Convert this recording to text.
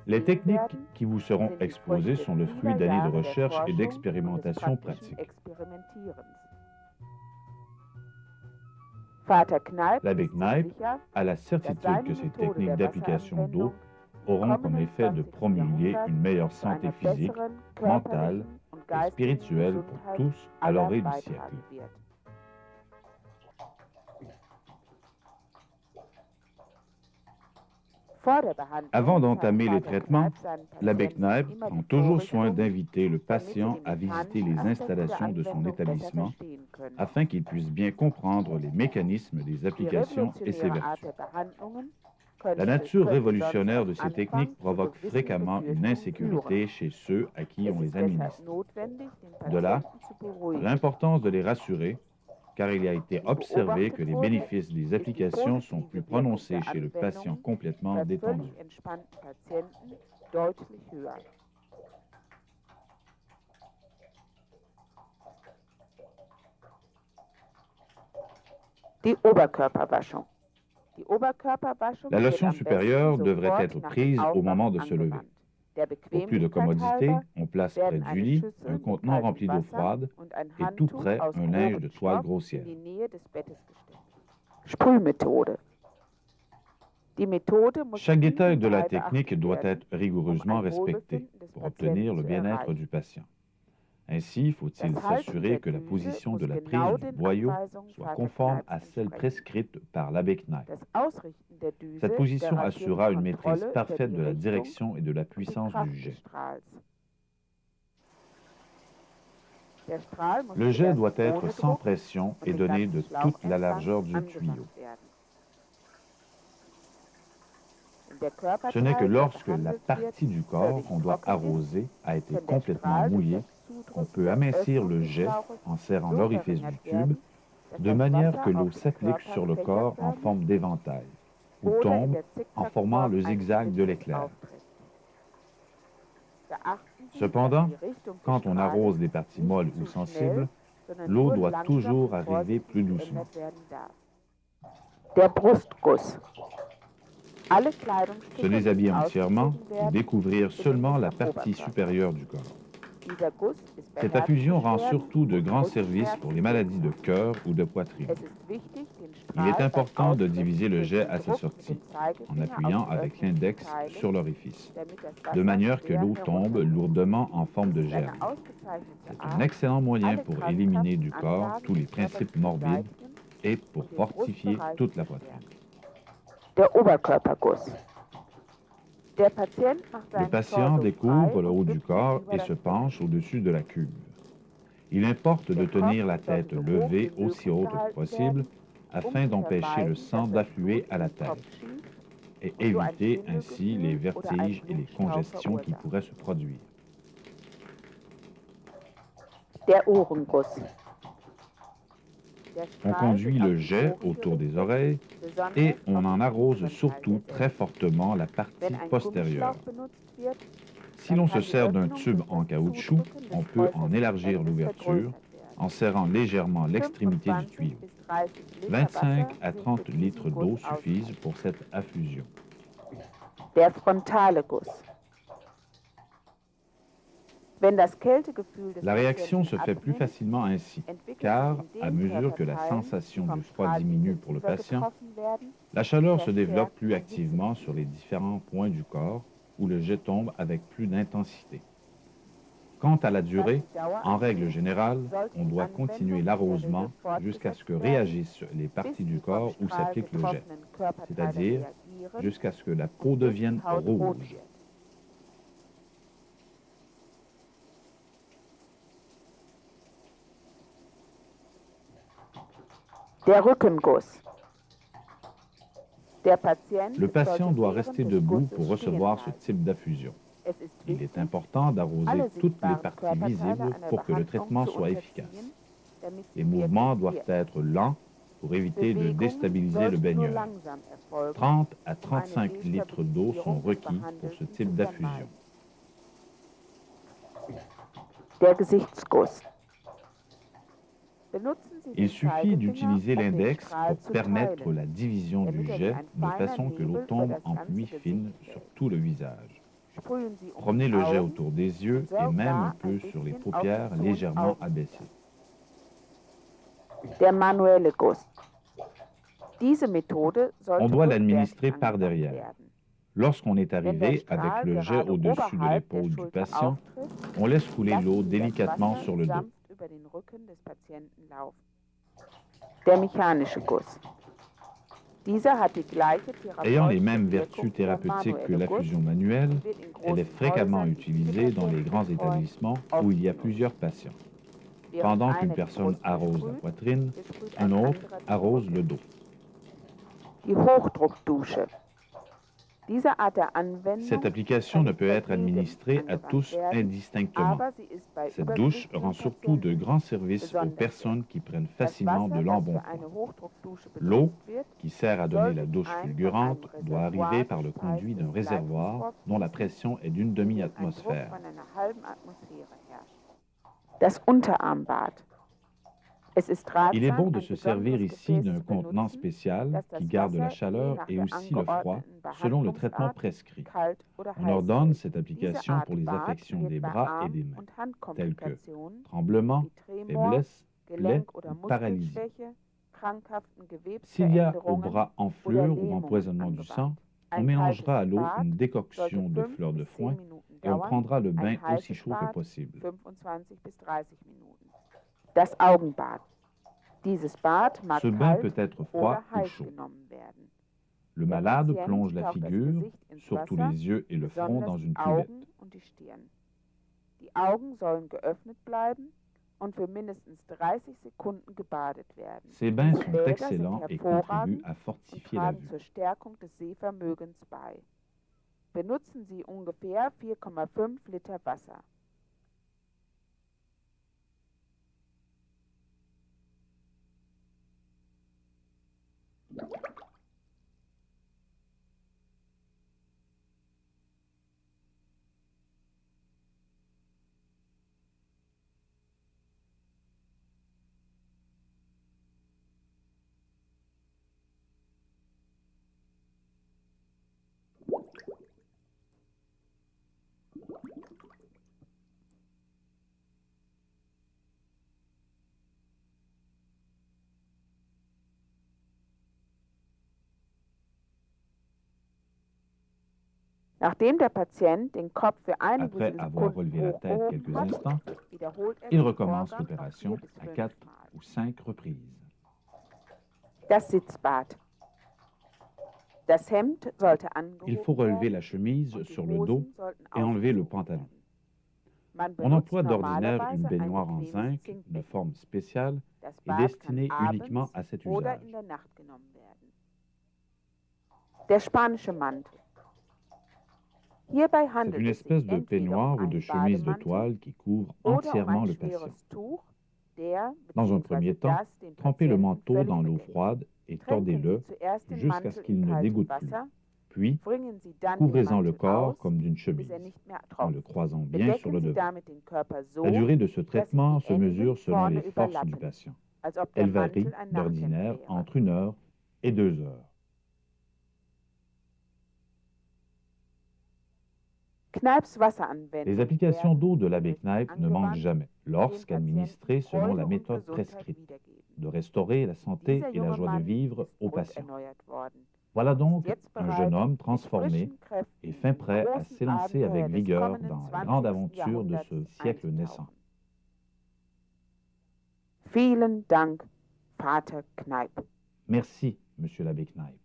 Les techniques qui vous seront exposées sont le fruit d'années de recherche et d'expérimentation pratique. L'abbé Kneipp a la certitude que ces techniques d'application d'eau auront comme effet de promulguer une meilleure santé physique, mentale et spirituelle pour tous à l'orée du siècle. Avant d'entamer les traitements, l'abbé Kneipp prend toujours soin d'inviter le patient à visiter les installations de son établissement afin qu'il puisse bien comprendre les mécanismes des applications et ses vertus. La nature révolutionnaire de ces techniques provoque fréquemment une insécurité chez ceux à qui on les administre. De là, l'importance de les rassurer, car il a été observé que les bénéfices des applications sont plus prononcés chez le patient complètement détendu. La lotion supérieure devrait être prise au moment de se lever. Pour plus de commodité, on place près du lit un contenant rempli d'eau froide et tout près un linge de toile grossière. Chaque détail de la technique doit être rigoureusement respecté pour obtenir le bien-être du patient. Ainsi, faut-il s'assurer que la position de la prise du boyau soit conforme à celle prescrite par l'abbé Kneipp. Cette position assurera une maîtrise parfaite de la direction et de la puissance du jet. Le jet doit être sans pression et donné de toute la largeur du tuyau. Ce n'est que lorsque la partie du corps qu'on doit arroser a été complètement mouillée qu'on peut amincir le jet en serrant l'orifice du tube, de manière que l'eau s'applique sur le corps en forme d'éventail, ou tombe en formant le zigzag de l'éclair. Cependant, quand on arrose des parties molles ou sensibles, l'eau doit toujours arriver plus doucement. Se déshabiller entièrement et découvrir seulement la partie supérieure du corps. Cette affusion rend surtout de grands services pour les maladies de cœur ou de poitrine. Il est important de diviser le jet à sa sortie, en appuyant avec l'index sur l'orifice, de manière que l'eau tombe lourdement en forme de germe. C'est un excellent moyen pour éliminer du corps tous les principes morbides et pour fortifier toute la poitrine. Le patient découvre le haut du corps et se penche au-dessus de la cuve. Il importe de tenir la tête levée aussi haute que possible afin d'empêcher le sang d'affluer à la tête et éviter ainsi les vertiges et les congestions qui pourraient se produire. On conduit le jet autour des oreilles et on en arrose surtout très fortement la partie postérieure. Si l'on se sert d'un tube en caoutchouc, on peut en élargir l'ouverture en serrant légèrement l'extrémité du tuyau. 25 à 30 litres d'eau suffisent pour cette affusion. La réaction se fait plus facilement ainsi, car, à mesure que la sensation du froid diminue pour le patient, la chaleur se développe plus activement sur les différents points du corps où le jet tombe avec plus d'intensité. Quant à la durée, en règle générale, on doit continuer l'arrosement jusqu'à ce que réagissent les parties du corps où s'applique le jet, c'est-à-dire jusqu'à ce que la peau devienne rouge. Le patient doit rester debout pour recevoir ce type d'affusion. Il est important d'arroser toutes les parties visibles pour que le traitement soit efficace. Les mouvements doivent être lents pour éviter de déstabiliser le baigneur. 30 à 35 litres d'eau sont requis pour ce type d'affusion. Il suffit d'utiliser l'index pour permettre la division du jet de façon que l'eau tombe en pluie fine sur tout le visage. Promenez le jet autour des yeux et même un peu sur les paupières légèrement abaissées. On doit l'administrer par derrière. Lorsqu'on est arrivé avec le jet au-dessus de l'épaule du patient, on laisse couler l'eau délicatement sur le dos. Ayant les mêmes vertus thérapeutiques que l'infusion manuelle, elle est fréquemment utilisée dans les grands établissements où il y a plusieurs patients. Pendant qu'une personne arrose la poitrine, un autre arrose le dos. Cette application ne peut être administrée à tous indistinctement. Cette douche rend surtout de grands services aux personnes qui prennent facilement de l'embonpoint. L'eau, qui sert à donner la douche fulgurante, doit arriver par le conduit d'un réservoir dont la pression est d'une demi-atmosphère. Il est bon de se servir ici d'un contenant spécial qui garde la chaleur et aussi le froid selon le traitement prescrit. On ordonne cette application pour les affections des bras et des mains, telles que tremblements, faiblesse, plaies ou paralysie. S'il y a au bras enflure ou empoisonnement du sang, on mélangera à l'eau une décoction de fleurs de foin et on prendra le bain aussi chaud que possible. Ce bain peut être froid ou chaud. Le malade plonge la figure, surtout les yeux et le front, dans une cuvette. Ces bains sont excellents et contribuent à fortifier la vue. Après avoir relevé la tête quelques instants, il recommence l'opération à 4 ou 5 reprises. Il faut relever la chemise sur le dos et enlever le pantalon. On emploie d'ordinaire une baignoire en zinc de forme spéciale et destinée uniquement à cet usage. C'est une espèce de peignoir ou de chemise de toile qui couvre entièrement le patient. Dans un premier temps, trempez le manteau dans l'eau froide et tordez-le jusqu'à ce qu'il ne dégoûte plus. Puis, couvrez-en le corps comme d'une chemise, en le croisant bien sur le devant. La durée de ce traitement se mesure selon les forces du patient. Elle varie d'ordinaire entre 1 heure et 2 heures. Les applications d'eau de l'abbé Kneipp ne manquent jamais, lorsqu'administrées selon la méthode prescrite, de restaurer la santé et la joie de vivre aux patients. Voilà donc un jeune homme transformé et fin prêt à s'élancer avec vigueur dans la grande aventure de ce siècle naissant. Merci, Monsieur l'abbé Kneipp.